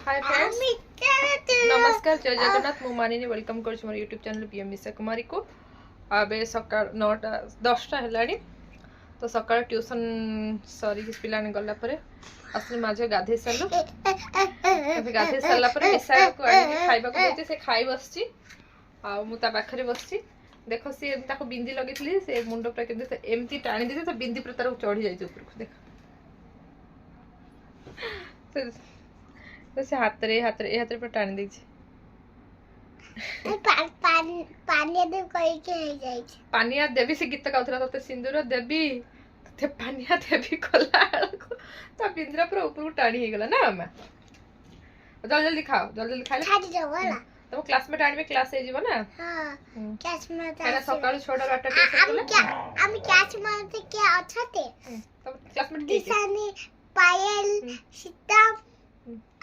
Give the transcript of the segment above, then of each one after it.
Hi friends, नमस्कार, जय जगन्नाथ। मु मानिनी वेलकम कर मोर यूट्यूब चैनल पीएम मिशा कुमारी को। अबे सका 9टा 10टा हेलानी तो सका ट्यूशन सरी पिला गला असली माझे गाधे सारू गाधे सारा मिशा को खाइबा को देते से खाई बसची आ मु ता पाखरे बसची। देखो सी ताको बिंदी लगी से मुंड पर के एमती टाणी देते तो बिंदी पर तार चढ़ी जाई ऊपर को देख तो से हाथ पर टाणी दी पानिया देवी से गीत गाउथला तते सिंदूर देवी तते पानिया देवी कला तो बिंद्रा पर ऊपर टाणी हे गला ना अम्मा। जल्दी जल्दी खाओ, जल्दी जल्दी खाले खा दे वाला तुम क्लास में टाणी में क्लास हे जीवो ना। हां क्लास में तेरा सकाळ 6टा 8टा ट्यूशन बोले हम क्लास में थे क्या अच्छा थे तब क्लास में दिशानी पायल सीता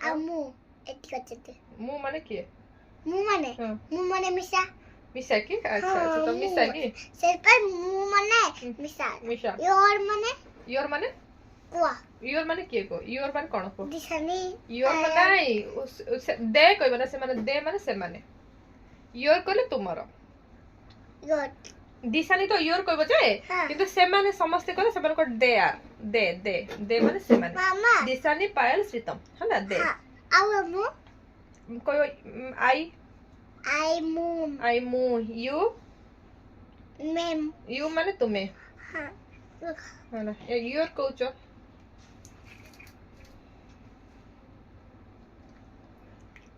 अमु एती कचते मु माने के मु माने मिशा मिशा की अच्छा अच्छा तो मिशा की सिर पर मु माने मिशा योर माने कुआ योर माने के को योर माने कोन को दिशानी योर माने उस दे कोइ माने से माने दे माने से माने योर कोले तुमरो योर दिशानी तो योर कोइ बजे किंतु से माने समस्त कोले से माने को दे आर दे दे दे माने से माने दिशानी पायल श्रीतम हला दे आउ मु कोइ आई मू यू मेम यू माने तुम्हें हां है ना योर कोच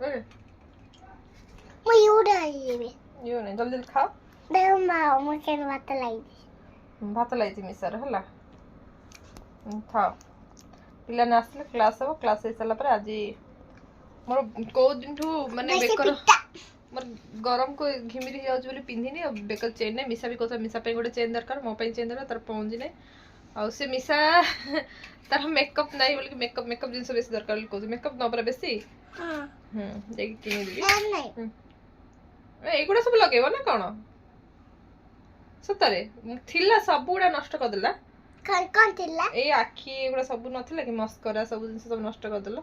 अरे मैं यू नहीं जल्दी खाओ दे मां मुझे भात लाई मिसर हला खाओ पिला ने आसले क्लास हो क्लास हे सला पर आज मोर को दिन ठू माने बेकर मोर गरम को घिमिरी जाउ बोली पिंधिनी अब बेकर चेन ने मिसा भी कोसा मिसा पे गोटे चेन दरकार मो पे चेन दरकार तार पहुंची नै आ से मिसा तार मेकअप नै बोली मेकअप मेकअप जिंस बेसी दरकार को मेकअप न पर बेसी हां देख किनी देबी नै एगुडा सब लगेबो ना कोन सतरे थिला सबुडा नष्ट कर देला कोन थिला ए आखी एगुडा सब नथिला कि मस्करा सब जिंस सब नष्ट कर देला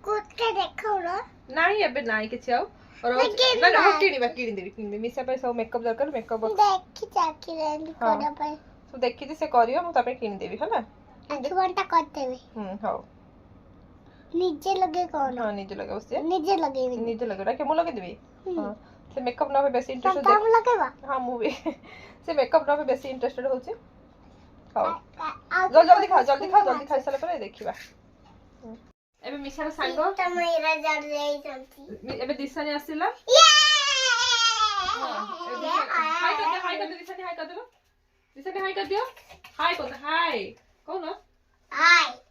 कोट के देखौ न नाही एबे नाही कि आउ और ना किनी देबी मिसा पे सब मेकअप दरकार मेकअप देखि चाकी रेंड कोडा पे तो देखि से करियो मु तापे किनी देबी हला आखी घंटा कर देबी हो नीचे लगे कोन हां नीचे लगे उससे नीचे लगे रखे मु लगे देबी हां से मेकअप ना पे बेसी इंटरेस्टेड हम लगेबा हां मु भी से मेकअप ना पे बेसी इंटरेस्टेड होची खाओ जल्दी खा जल्दी खाइ साला पर देखिबा एबे मिसार सांग त मेरा जड़ जाई चलती एबे दिशानी आसिला हाय कर दे दिशानी हाय कर दे दिशानी हाय कर दियो हाय कौन हाय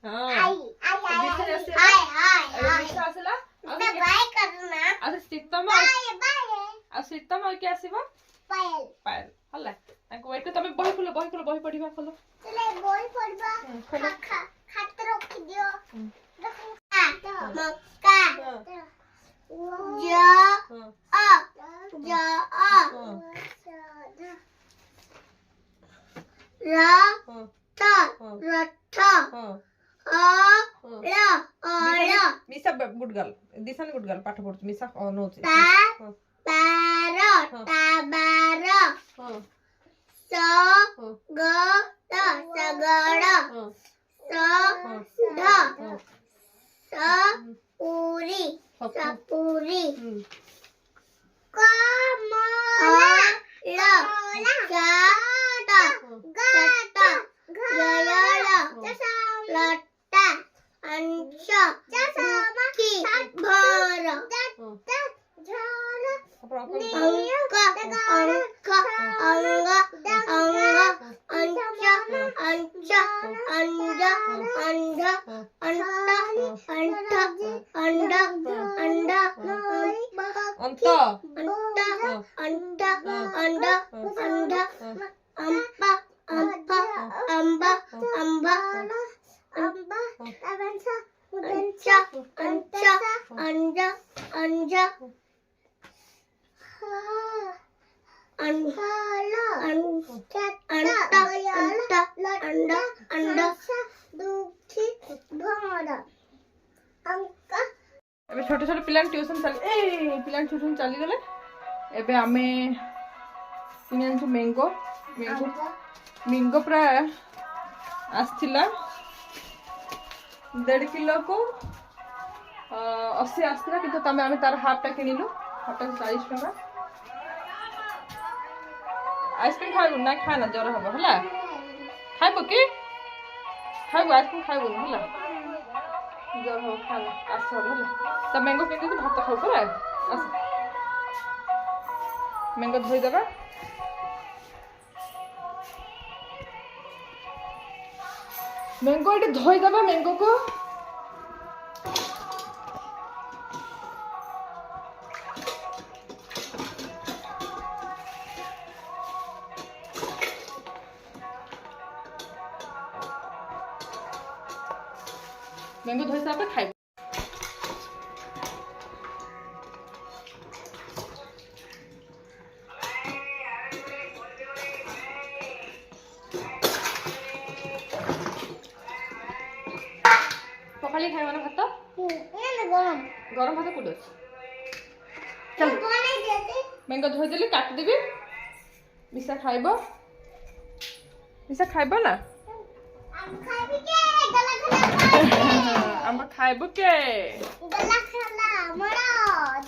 हां दिशानी आसिला हाय दिशा आसिला अबे बाय करना अरे सीतम और क्या आसीबा पायल हल्ला ताको वेट तमे बही पढिबा खोलो चले बही पढबा खातर रखि दियो मक्का मिसा गुड गर्ल दिसन गुड गर्ल पाठ पढछ मिसा नोच सपूरी लट्टा अंश ଏବେ ଛୋଟ ଛୋଟ ପିଲା ଟ୍ୟୁସନ୍ ପିଲା ଟ୍ୟୁସନ୍ ଚାଲିଗଲେ। ଏବେ ଆମେ କିଣି ଆଣିଛୁ ମ୍ୟାଙ୍ଗୋ ମ୍ୟାଙ୍ଗୋ ପୁରା ଆସିଥିଲା 1.5 କିଲୋକୁ 80 ଆସିଥିଲା, କିନ୍ତୁ ଆମେ ତାର ହାଫ୍ଟା କିଣିଲୁ। ହାଫ୍ଟା 40 ଟଙ୍କା। ଆଇସ୍କ୍ରିମ୍ ଖାଇବୁ ନା? ଖାନା ଜ୍ୱର ହବ ହେଲା। ଖାଇବୁ କି? ଖାଇବୁ ଆଇସ୍କ୍ରିମ୍ ଖାଇବୁନି ହେଲା, ଜ୍ୱର ହବ। ଖାନା କାଶ ହବ ହେଲା। ତ ମ୍ୟାଙ୍ଗୋ କିଣିଦେଇଛୁ, ଭାତ ଖାଉ ପୁରା। ଆସ ମ୍ୟାଙ୍ଗୋ ଧୋଇଦେବା। ମ୍ୟାଙ୍ଗୋ ଏଠି ଧୋଇଦେବା ମ୍ୟାଙ୍ଗୋକୁ। ମ୍ୟାଙ୍ଗୋ ଧୋଇ ସାରିଲା ପରେ ଖାଇବୁ। ପଖାଳି ଖାଇବ ନା ଭାତ? ଗରମ ଭାତ କୋଉଠି ଅଛି? ମ୍ୟାଙ୍ଗୋ ଧୋଇଦେଲି, କାଟିଦେବି। ମିଶା ଖାଇବ। ମିଶା ଖାଇବ ନା? आंबा खाइबो के गला खाना मरो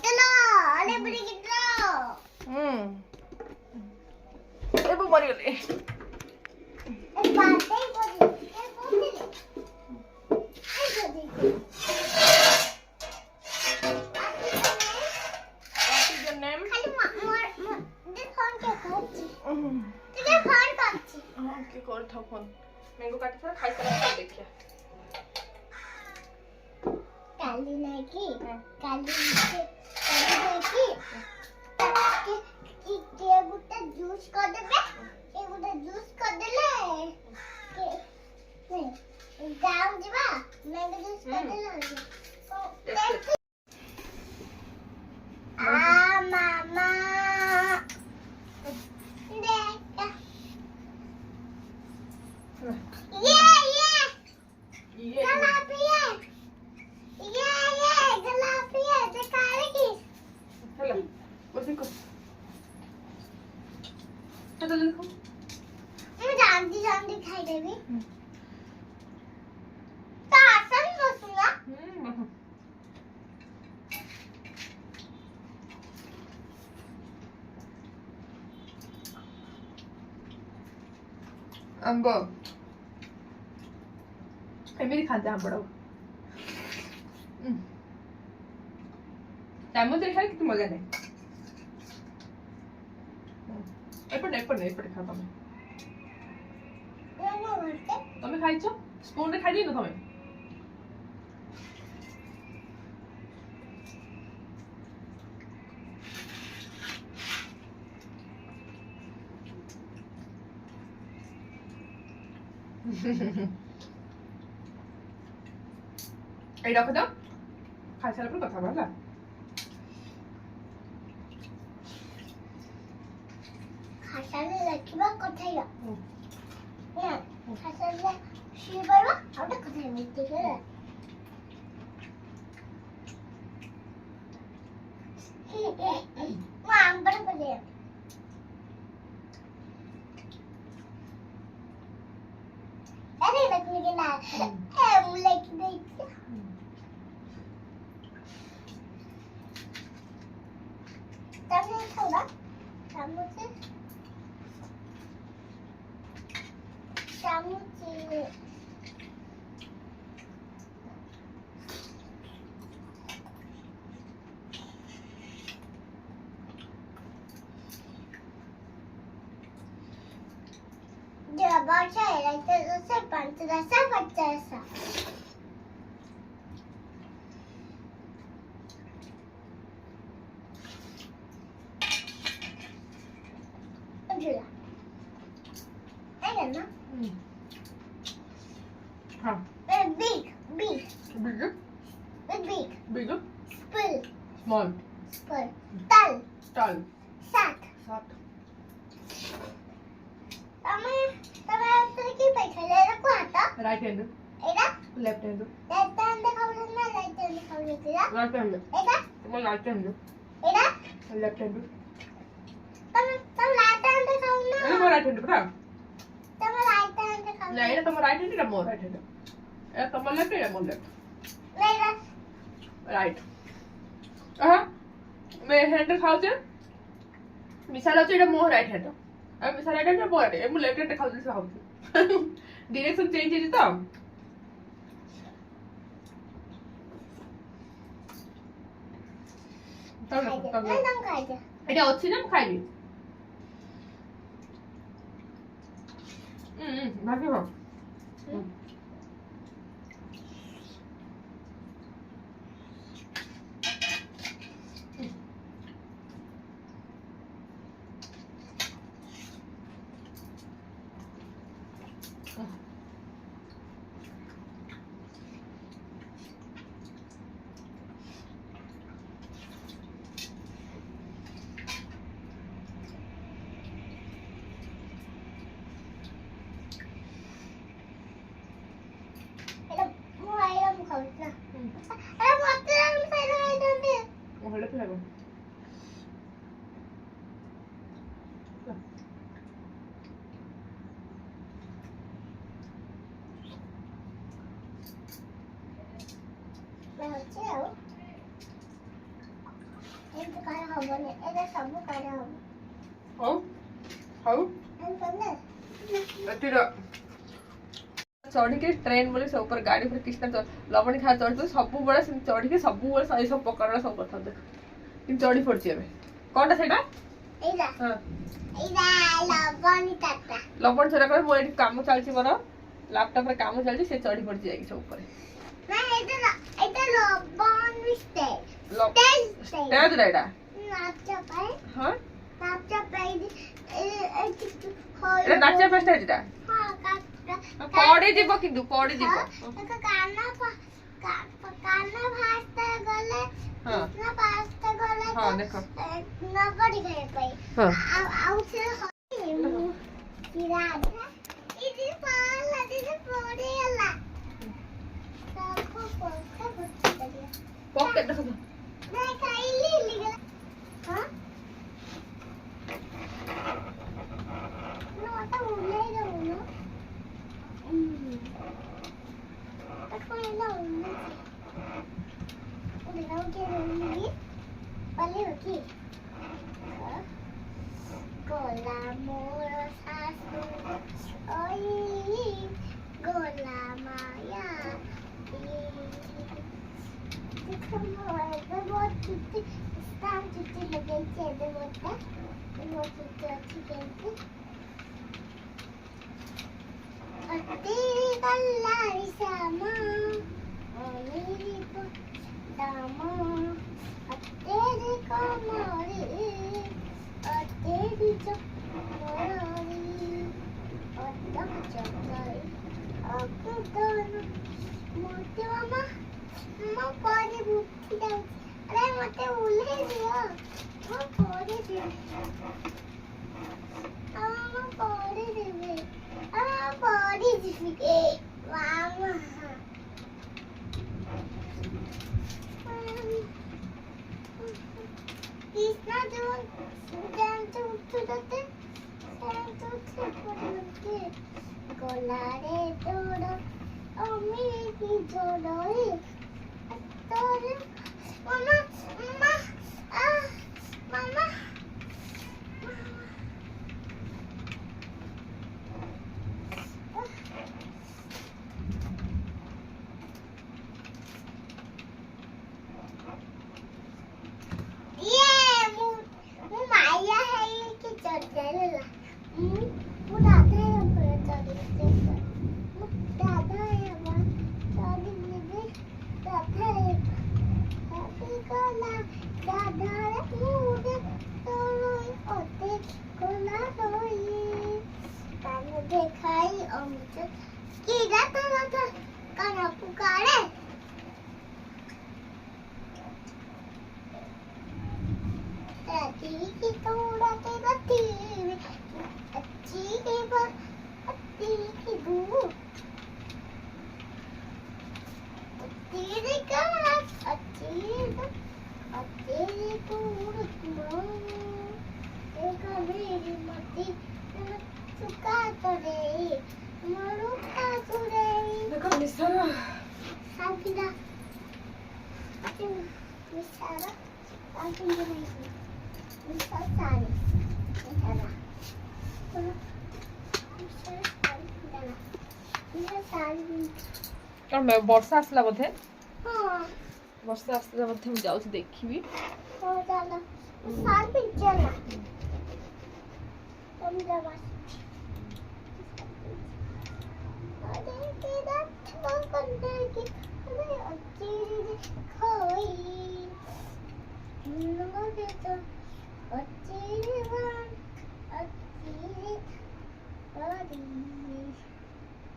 चलो अरे बड़ी गिट्रो एबो मरि गले ए बाते बोली मैंगो काटी था खाई सारा देखिए काली नहीं की काली के गुटा जूस कर देबे के गुटा जूस कर देले के नहीं गांव जीवा मैंगो जूस कर देले आ मामा खाई देवी तो आसन बसूंगा आंबो एमरी खाते आंबड़ो चामच रे खाई किती मजा नाही एपटे खा तमे खाइছো स्पून रे खाइ दिनो तमे এই রাখো দাও খাই সারা পর কথা বলা খাসালে রাখিবা কথাই না হ্যাঁ খাসালে শিবাইবা আউটা কথাই মিতে করে মা আমবার বলে अरे लगने के ना मुलायम देखते तब नहीं खाऊंगा चामच Baca ya, terus pantai baca. Angela, ada na? हाँ. Big. Big. Small. Tal. Sat. Tama. Tama. Tadi kita pakai lela kuat tak? Right hand. Era. Left hand right হ্যান্ডে খাবো না রাইট হ্যান্ডে খাবো এটা राइट हैंड এটা तुम्हारा राइट हैंड এটা लेफ्ट हैंड তুমি রাইট হ্যান্ডে খাও না ये तुम्हारा राइट हैंड पता তুমি রাইট হ্যান্ডে খাও नहीं ये तुम्हारा राइट हैंड है मोर राइट हैंड ये तुम्हारा लेफ्ट है मोर लेफ्ट না राइट हां मैं हैंड खाऊ छे मिसाल আছে এটা মোর রাইট হ্যান্ড আমি মিসাল রাইট হ্যান্ড মোর রাইট আমি লেফট হ্যান্ড খাऊ দিছি খাऊ ডিরেকশন চেঞ্জ হইছে তো একদম খাইছে এটা ଅଛି না খাইবি ভাবি হ্যাঁ এটা মোবাইল খাওয়া না এটা মতে আমি সাইড খাইতে ওহলে তো লাগবে না হচ্ছে আর এটা কারা হবে না এটা সব কারা হবে ହଉ ହଉ এন্ড ଏଥିର ଚଢିକି ଟ୍ରେନ ବୋଲି ସେ ଉପରେ ଗାଡି ଉପରେ କିଛି ନା ଲବଣୀ ଖାଇବା ଚଢିଥିବ ସବୁବେଳେ ସେମିତି ଚଢିକି ସବୁବେଳେ ଏଇ ସବୁ ପକଡା ସବୁ କରିଥାନ୍ତେ କିନ୍ତୁ ଚଢି ପଡିଛି ଏବେ କଣଟା ସେଇଟା এইটা ହଁ এইটা লবণী টাটা ଲବଣୀ ଛଡା କରେ ମୁଁ ଏଠି କାମ ଚାଲିଛି ମୋର ଲାପଟପରେ କାମ ଚାଲିଛି ସେ ଚଢି ପଡିଛି ଯାଇକି ସବୁ ଉପରେ না এটা লবণী স্টেজ ଷ୍ଟେଜ୍ ରେ ଏଇଟା নাচা পাই ହଁ নাচা পাই এই কিছু ଏଇଟା ନାଚିବା ପାଇଁ ଷ୍ଟେଜ୍ ଟା হ্যাঁ কাটা ପଡିଯିବ କିନ୍ତୁ ପଡିଯିବ কানা কানা ভাস্তা গলে ହଁ না পাস্তা গলে ହଁ ଦେଖ নগড়ি খাই পাই ହଁ আউছে রাধা ইদি পালা দিদি পড়ে এলা সব পড়তে পড়তে দিয়া ପକେଟ ଦେଖ না খাইলি লিগলা হ্যাঁ না ওটা উড়ে গেল না এখন এলা উড়ে উড়ে যাও কে উড়ি পালে কি গোলা মোর শাশু ওই গোলা মায়া बहुत चुट्टी स्टार चुट्टी लगे चेदे बोलता बहुत चुट्टी अच्छी कहती और तेरी कल्लारी श्यामा और मेरी को दामा और तेरी कमरी और तेरी चमड़ी और तब चमड़ी और दोनों मोटे मामा मामा पानी बुद्धि जाऊ अरे मते उल्हे दिया वो पानी दे मामा पानी दे मामा पानी दे मामा कृष्णा जो डांस उठते डांस उठते गोलारे तोड़ा अम्मी की जोड़ोई तोरे मामा मामा मामा ये मु माया है कि चढ़ जाएगा मु दादा है पर चढ़ जाएगा मु दादा है हमारा चढ़ जाएगा दादा है दादी को ना दादा है मुझे तो ओते को ना रोई कान दिखाई और मुझे की जाता था कान पुकारे दादी की तोड़ा के बत्ती अच्छी के बत्ती की दूर Misara, akin din ay Misara sari. Misara. Misara sari dala. Misara sari. कौन वर्षा आसला बोधे हाँ वर्षा आसला बोधे मुझे जाऊँ देखी हाँ दादा सारी पिक्चर तुम जब अरे तेरा छुपा करने की अरे अच्छी खोई नमक तो अच्छी बात अच्छी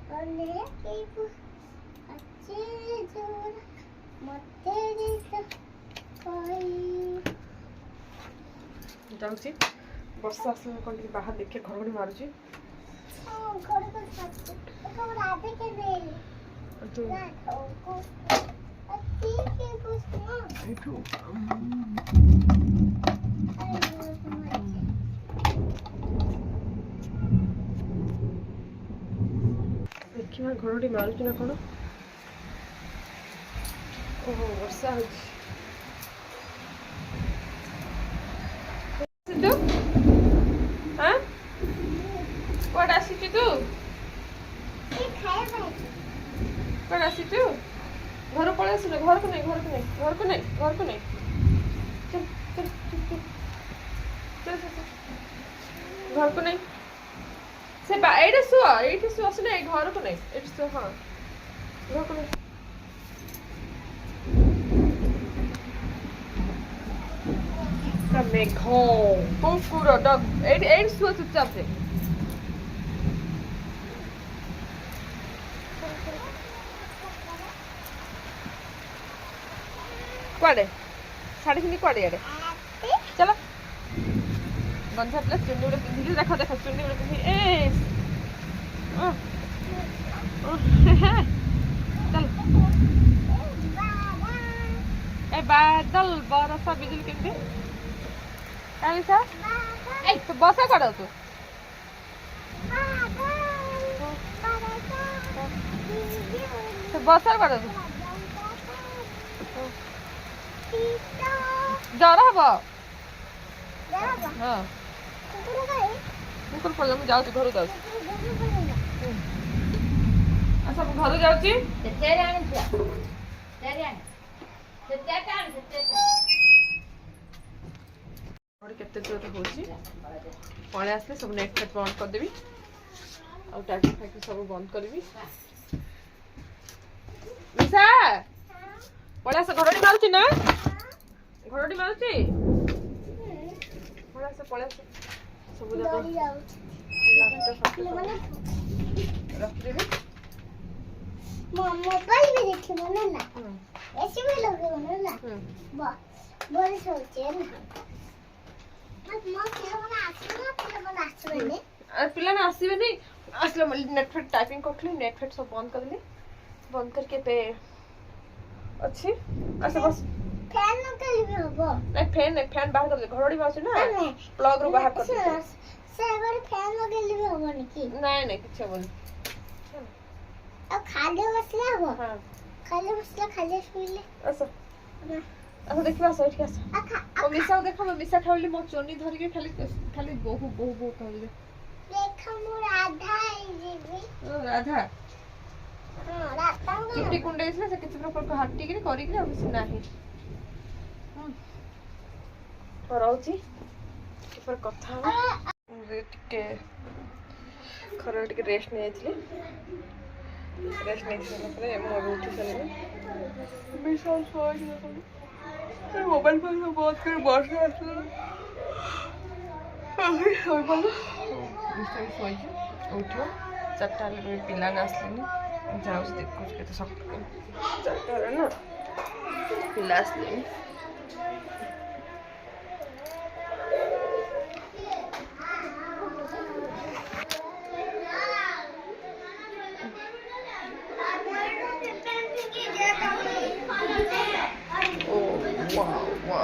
बड़ी और की अच्छी जोर मत जाऊँगी वर्षा आसला कौन टी बाहर देखे घड़घड़ी मारुची तू देखिए घड़घड़ी मारुची ना कौन ओहो वर्षा हो तू हाँ कौन आसी तू कौन आसी तू घर पड़े आस घर को नहीं घर को नहीं घर को नहीं घर को नहीं चल चल चल चल चल चल चल घर को नहीं से एटे शुआ ये शुआ आस घर को नहीं ये शुआ हाँ घर को नहीं मेघ कुकुर डग एट शुआ चुपचाप से कुआडे साड़ी पिंधि कुआडे याडे चलो गंजा प्लस चुन्नी गुड़े पिंधि देखो देखो चुन्नी गुड़े पिंधि चल ए बादल बरसा बिजुली केमती काली सा ए तो बसा करो तू तो बसा करो तू जरा हब हाँ कुकुर पड़े मुझे जाऊँ घर जाऊँ सब घर जाऊँ केते जोर होची पळे आसले सब नेट फेट बंद कर देबी और टाइपिंग फाइपिंग सब बंद करबी मिसा पळे आस घरडी मारुची ना घरडी मारुची पळे आस सब रख देबी मोबाइल भी देखी बना ना ऐसे भी लगे बना ना वाह बोल सोचे ना पिला आसवे नहीं आसले नेटफ्लिक्स टाइपिंग करथली नेटफ्लिक्स सब बंद कर देली बंद करके पे अच्छी अच्छा बस फैन लगे भी हबो नहीं फैन बाहर कर दे घरडी बासे ना प्लग रो बाहर कर दे सेवर फैन लगे भी हबो नकी नहीं किछ बोल अब खाली बसला हबो हां खाली बसला खाली सुइले अच्छा अच्छा देखिबा सो ठीक আছে ओ मिसा देखो मिसा खावली मो चोनी धरि के खाली खाली बहु बहु बहु कहले देखो मो राधा जीवी ओ राधा हां राधा चुट्टी कुंडे से किछ प्रकार को हट्टी के करी के अब से नाही और आउची पर कथा टिके खरा टिके रेस्ट नै आइथले रेस्ट नै छले परे मो उठी चले मिसा सोई मोबाइल पर बहुत कर बॉर्डर आसला अभी होई बोलो बिस्तर सोई उठो चारटा ले पिला ना आसलेनी जाऊ देखो के तो सब चारटा रे ना पिला आसलेनी wow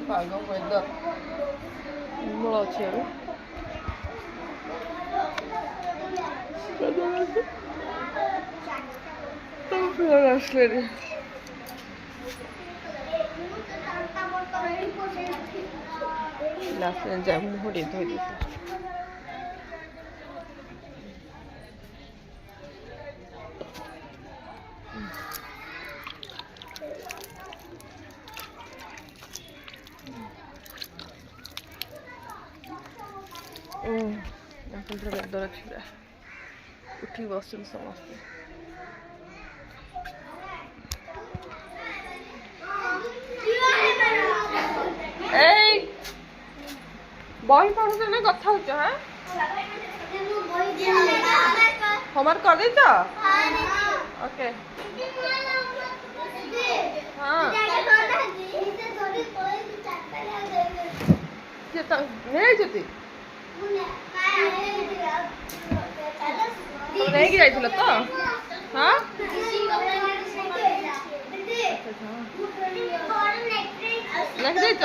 pago weather ଭଲ ଅଛି ଏବେ कौन असले रे लास्ट में जा मुंह धोई देती बेदर छुरा उठी बस समस्त बही पढ़ुच ना कथा हो होमवर्क कर दे ओके हाँ नहीं नहीं जाइल तो हाँ लिख देच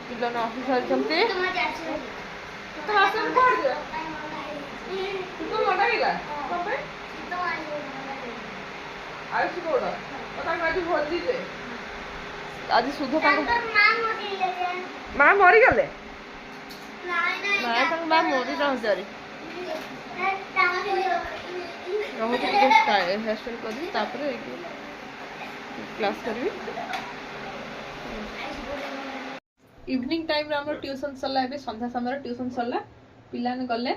पिलन ऑफिसर चलते तो आसन पढ़ दे तो मोटा गेला कबे आयुष कोड पता काजी भर दी दे आज सुध का मां मरी गले मां संग मां मोदी रह जारी रहो तो हेयर स्टाइल कर दी तापर क्लास करबी इवनिंग टाइम रे हमर ट्यूशन सरला एबे संध्या समय ट्यूशन सरला पिलाने गले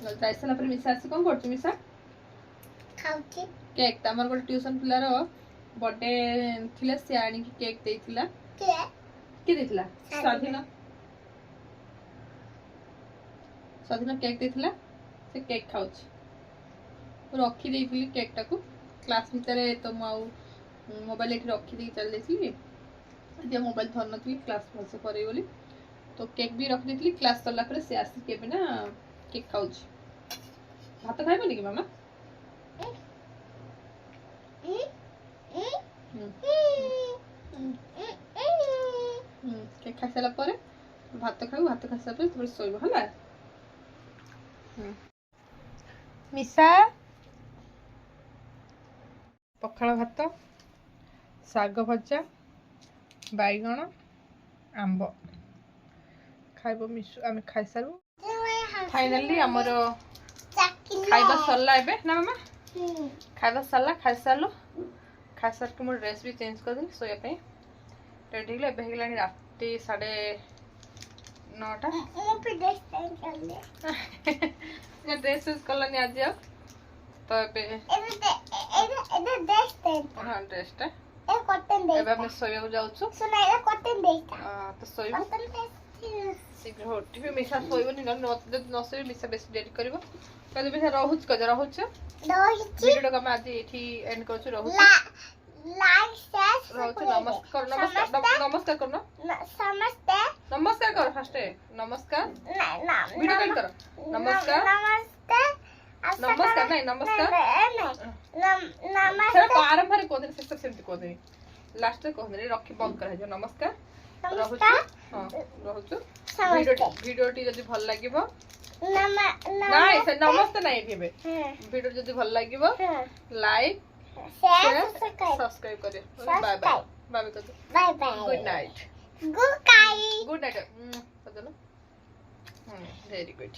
जाई सला पर मिसा आसी कोन करछ मिसा खाउची केक तमर गोटे ट्यूशन पिलार बर्थडे थिले से आनी की केक देथिला के देथिला स्वाधीन केक देथिला से केक खाउछ रखी देथिली केक टाकू क्लास भीतर तो माउ मोबाइल एठी रखी दे चल देथिली जे मोबाइल धर नथली क्लास भलसे करे बोली तो केक भी रख देथिली क्लास सरला पर से आसी के बिना केक खाउछ भात खाइबो कि मामा केक खाई सारा पर भात खाऊ भात खाई सारा पर सोइबो हला मिसा पखाଳ भात शाग भजा बैगण आंब खाइबो मिसु आमे खाई सारू फाइनली हमर खाइबा सरला एबे ना मामा खाइबा सरला खाई सारलो खाई सार के मोर ड्रेस भी चेंज कर देली सोया पे रेडी ले एबे हेलानी राती 9:30 मैं पे ड्रेस चेंज कर ले ना ड्रेस चेंज करलानी आज तो एबे ए ड्रेस चेंज हां ड्रेस टा ए कॉटन दे एबे हम सोया जाउछु सुना ए कॉटन दे तो सोइबो कॉटन दे शीघ्र होटी भी मिसा सोइबो नि न सोइ मिसा बेसी डेरी करबो कदे मिसा रहउछ वीडियो का मैं आज एठी एंड करछु रहउछ लाइक शेयर रहउछ नमस्कार करनो नमस्कार कर फर्स्ट नमस्कार वीडियो कॉल कर नमस्कार नहीं नमस्कार सर आरंभ रे कोदे से सेमती कोदे लास्ट को हमरे रखी बंद कर जो नमस्कार रहउछ हां रहउछ वीडियो टी जदी भल लागिबो नहीं से नमस्ते नहीं केबे वीडियो जदी भल लागिबो लाइक शेयर सब्सक्राइब करे bye bye bye bye good night good night very good